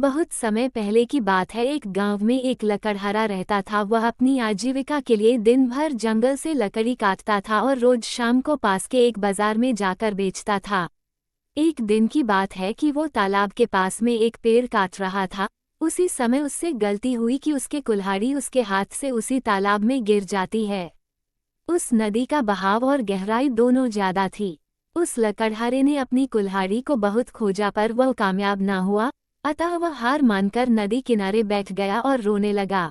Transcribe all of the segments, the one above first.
बहुत समय पहले की बात है। एक गांव में एक लकड़हारा रहता था। वह अपनी आजीविका के लिए दिन भर जंगल से लकड़ी काटता था और रोज शाम को पास के एक बाजार में जाकर बेचता था। एक दिन की बात है कि वो तालाब के पास में एक पेड़ काट रहा था। उसी समय उससे गलती हुई कि उसके कुल्हाड़ी उसके हाथ से उसी तालाब में गिर जाती है। उस नदी का बहाव और गहराई दोनों ज्यादा थी। उस लकड़हारे ने अपनी कुल्हाड़ी को बहुत खोजा पर वह कामयाब ना हुआ। अतः वह हार मानकर नदी किनारे बैठ गया और रोने लगा।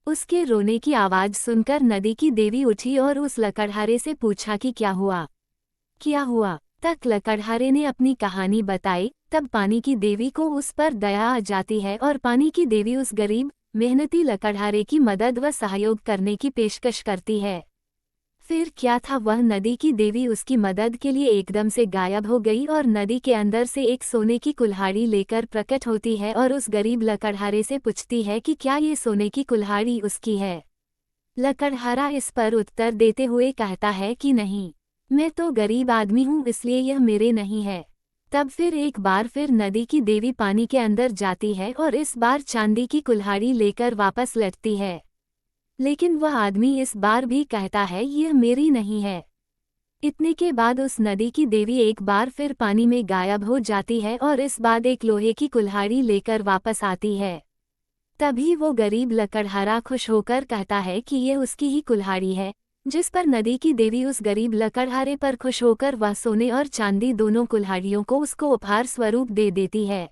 उसके रोने की आवाज सुनकर नदी की देवी उठी और उस लकड़हारे से पूछा कि क्या हुआ, क्या हुआ। तक लकड़हारे ने अपनी कहानी बताई। तब पानी की देवी को उस पर दया आ जाती है और पानी की देवी उस गरीब मेहनती लकड़हारे की मदद व सहयोग करने की पेशकश करती है। फिर क्या था, वह नदी की देवी उसकी मदद के लिए एकदम से गायब हो गई और नदी के अंदर से एक सोने की कुल्हाड़ी लेकर प्रकट होती है और उस गरीब लकड़हारे से पूछती है कि क्या ये सोने की कुल्हाड़ी उसकी है। लकड़हारा इस पर उत्तर देते हुए कहता है कि नहीं, मैं तो गरीब आदमी हूँ, इसलिए यह मेरे नहीं है। तब फिर एक बार फिर नदी की देवी पानी के अंदर जाती है और इस बार चांदी की कुल्हाड़ी लेकर वापस लौटती है। लेकिन वह आदमी इस बार भी कहता है यह मेरी नहीं है। इतने के बाद उस नदी की देवी एक बार फिर पानी में गायब हो जाती है और इस बार एक लोहे की कुल्हाड़ी लेकर वापस आती है। तभी वो गरीब लकड़हारा खुश होकर कहता है कि यह उसकी ही कुल्हाड़ी है। जिस पर नदी की देवी उस गरीब लकड़हारे पर खुश होकर वह सोने और चांदी दोनों कुल्हाड़ियों को उसको उपहार स्वरूप दे देती है।